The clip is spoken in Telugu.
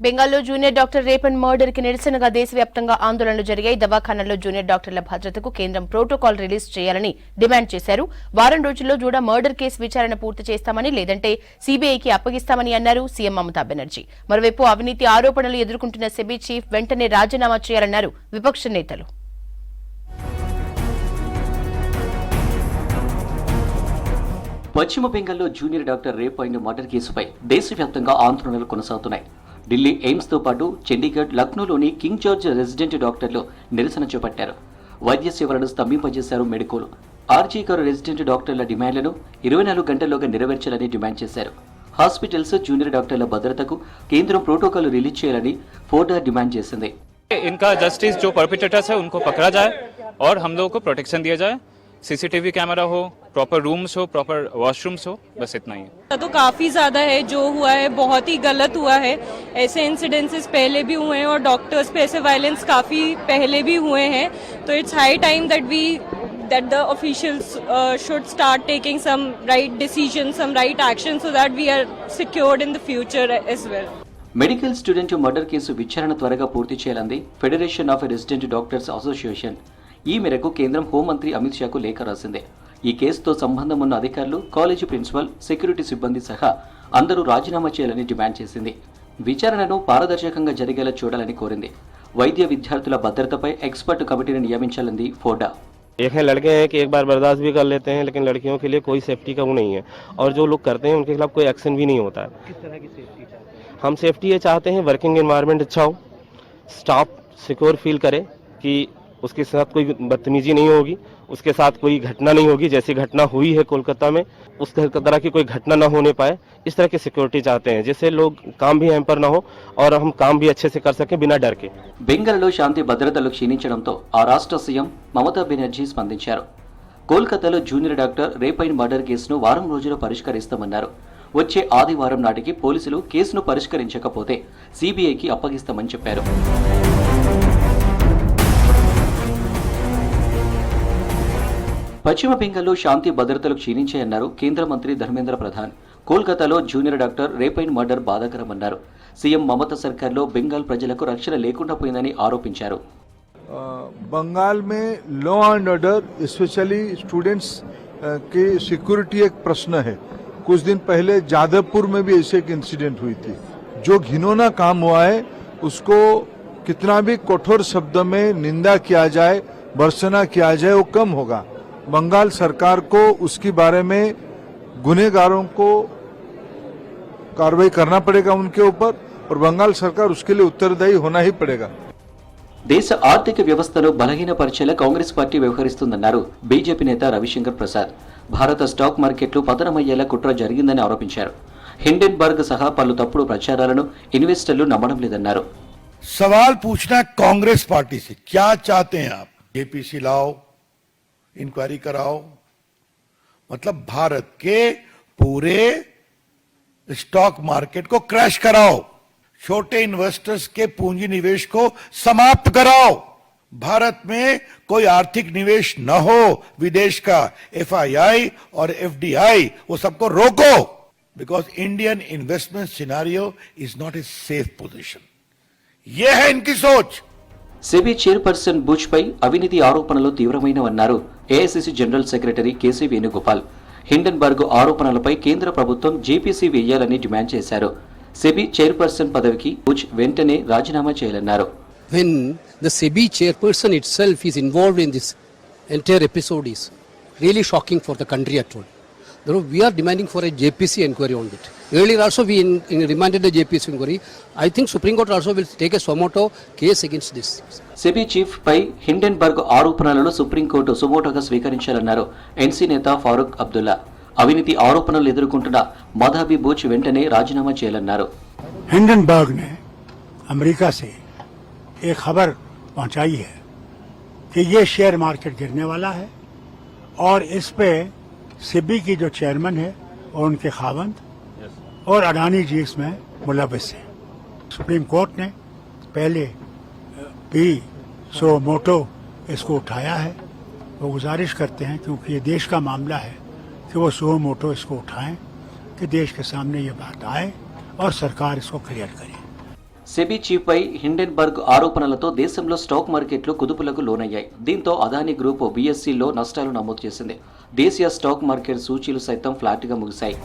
బెంగాల్లో junior doctor rape and murder కి నిరసనగా దేశవ్యాప్తంగా ఆందోళనలు జరిగాయి. దవాఖానాల్లో జూనియర్ డాక్టర్ల భద్రతకు కేంద్రం ప్రోటోకాల్ రిలీజ్ చేయాలని డిమాండ్ చేశారు. వారం రోజుల్లో జూడా మర్డర్ కేసు విచారణ పూర్తి చేస్తామని, లేదంటే సీబీఐకి అప్పగిస్తామని అన్నారు సీఎం మమతా బెనర్జీ. మరోవైపు అవినీతి ఆరోపణలు ఎదుర్కొంటున్న సెబీ చీఫ్ వెంటనే రాజీనామా చేయాలన్నారు విపక్ష నేతలు. పశ్చిమ బెంగాల్లో junior doctor rape and murder కేసుపై దేశవ్యాప్తంగా ఆందోళనలు కొనసాగుతున్నాయి. ఢిల్లీ ఎయిమ్స్ తో పాటు చండీగఢ్, లక్నోలోని కింగ్ జార్జ్ రెసిడెంట్ డాక్టర్లు నిరసన చేపట్టారు. వైద్య సేవలను స్తంభింపజేశారు మెడికోలు. ఆర్జీ గారు రెసిడెంట్ డాక్టర్ల డిమాండ్లను 24 గంటల్లోగా నెరవేర్చాలని డిమాండ్ చేశారు. హాస్పిటల్స్, జూనియర్ డాక్టర్ల భద్రతకు కేంద్రం ప్రోటోకాల్ రిలీజ్ చేయాలని ఫోర్డా డిమాండ్ చేసింది. इनका जस्टिस जो परपिटेटर्स है उनको पकड़ा जाए और हम लोगों को प्रोटेक्शन दिया जाए. सीसीटीवी कैमरा हो, प्रॉपर रूम्स हो, प्रॉपर वॉशरूम्स हो, बस इतना ही है. तो काफी ज्यादा है, जो हुआ है बहुत ही गलत हुआ है. ऐसे इंसिडेंसेस पहले भी हुए हैं और डॉक्टर्स पे ऐसे वायलेंस काफी पहले भी हुए हैं. तो it's high time that the officials should start taking some right decisions, some right action so that we are secured in the future as well. Medical student murder case విచారణ త్వరగా పూర్తి చేయాలంది federation of resident doctors association. ఈ మేరకు కేంద్రం హోంమంత్రి అమిత్ షాకు లేఖ రాసింది. ఈ కేసుతో సంబంధం ఉన్న అధికారులు, కాలేజీ ప్రిన్సిపల్, సెక్యూరిటీ సిబ్బంది సహా అందరూ రాజీనామా చేయాలని డిమాండ్ చేసింది. విచారణను పారదర్శకంగా జరిగేలా చూడాలని కోరింది. వైద్య విద్యార్థుల భద్రతపై ఎక్స్పర్ట్ కమిటీని నియమించాలని ఫోర్డా. एक है लड़के हैं कि एक बार बर्दाश्त भी कर लेते हैं, लेकिन लड़कियों के लिए कोई सेफ्टी का वो नहीं है और जो लोग करते हैं उनके खिलाफ कोई एक्शन भी नहीं होता है. किस तरह की सेफ्टी चाहते हैं? हम सेफ्टी ये चाहते हैं वर्किंग एनवायरनमेंट अच्छा हो, स्टाफ सिक्योर फील करे कि उसके साथ कोई बदतमीजी नहीं होगी, उसके साथ कोई घटना नहीं होगी. जैसी घटना हुई है कोलकाता में, उस तरह की कोई घटना न होने पाए, इस तरह की सिक्योरिटी चाहते हैं जिससे लोग काम भी हैम्पर न हो और हम काम भी अच्छे से कर सकें बिना डर के. బెంగాల్లో శాంతి భద్రతలు క్షీణించడంతో ఆ రాష్ట్ర సీఎం మమతా బెనర్జీ స్పందించారు. కోల్కతాలో junior doctor rape and murder కేసును వారం రోజుల్లో పరిష్కరిస్తామన్నారు. వచ్చే ఆదివారం నాటికి పోలీసులు కేసును పరిష్కరించకపోతే సీబీఐకి అప్పగిస్తామని చెప్పారు. పశ్చిమ బెంగాల్లో శాంతి భద్రతలు క్షీణించాయన్నారు కేంద్ర మంత్రి ధర్మేంద్ర ప్రధాన్. కోల్కతాలో junior doctor rape and murder బాధాకరమన్నారు. సీఎం మమతా సర్కార్లో బెంగాల్ ప్రజలకు రక్షణ లేకుండా పోయిందని ఆరోపించారు. बंगाल में law and order specially students की सिक्योरिटी एक प्रश्न है. कुछ दिन पहले जादवपुर में भी ऐसे एक इंसिडेंट हुई थी. जो घिनौना काम हुआ है उसको कितना भी कठोर शब्द में निंदा किया जाए, भर्त्सना किया जाए, वो कम होगा. बंगाल सरकार को उसके बारे में गुनहगारों को कार्रवाई करना पड़ेगा उनके ऊपर और बंगाल सरकार उसके लिए उत्तरदायी होना ही पड़ेगा. దేశ ఆర్థిక వ్యవస్థను బలహీనపరిచేలా కాంగ్రెస్ పార్టీ వ్యవహరిస్తుందన్నారు బీజేపీ నేత రవిశంకర్ ప్రసాద్. భారత స్టాక్ మార్కెట్లు పతనమయ్యేలా కుట్ర జరిగిందని ఆరోపించారు. హిండెన్బర్గ్ సహా పలు తప్పుడు ప్రచారాలను ఇన్వెస్టర్లు నమ్మడం లేదన్నారు. सवाल पूछना कांग्रेस पार्टी से, क्या चाहते हैं आप? जेपीसी लाओ, इंक्वायरी कराओ, मतलब भारत के पूरे स्टॉक मार्केट को क्रैश कराओ, छोटे इन्वेस्टर्स के पूंजी निवेश को समाप्त कराओ, भारत में कोई आर्थिक निवेश न हो विदेश का, एफआईआई और एफडीआई वो सबको रोको, because Indian investment scenario is not a safe position. ये है इनकी सोच. సెబీ చైర్పర్సన్ బుచ్ పై అవినీతి ఆరోపణలు తీవ్రమైనవన్నారు AICC general secretary KC Venugopal. Hindenburg ఆరోపణలపై కేంద్ర ప్రభుత్వం జేపీసీ వేయాలని డిమాండ్ చేశారు. సెబీ చైర్పర్సన్ పదవికి బుచ్ వెంటనే రాజీనామా చేయాలన్నారు. When the SEBI chairperson itself is involved in this entire episode is really shocking for the country at all. We are demanding for a JPC inquiry on it. Earlier also we remanded the JPC inquiry. I think Supreme Court also will take a sumoto case against this. SEBI chief పై హిండెన్బర్గ్ ఆరోపణలను సుప్రీంకోర్టు సుమోటోగా స్వీకరించాలన్నారు ఎన్సీ నేత ఫారూక్ అబ్దుల్లా. అవినీతి ఆరోపణలు ఎదుర్కొంటున్న మధాబీ బుచ్ వెంటనే రాజీనామా చేయాలన్నారు. हिंडनबर्ग ने अमेरिका से एक खबर पहुंचाई है कि ये शेयर मार्केट गिरने वाला है और इस पे सेबी की जो चेयरमैन है और उनके खावंद और अडानी जी इसमें मुलविस है. सुप्रीम कोर्ट ने पहले भी सो मोटो इसको उठाया है. वो गुजारिश करते हैं क्योंकि ये देश का मामला है कि वो सो मोटो इसको उठाएं कि देश के सामने ये बात आए और सरकार इसको क्लियर करे. సెబీ చీఫ్ పై హిండెన్బర్గ్ ఆరోపణలతో దేశంలో స్టాక్ మార్కెట్లు కుదుపులకు లోనయ్యాయి. దీంతో అదానీ గ్రూప్ బీఎస్సీలో నష్టాలు నమోదు చేసింది. దేశీయ స్టాక్ మార్కెట్ సూచీలు సైతం ఫ్లాట్గా ముగిశాయి.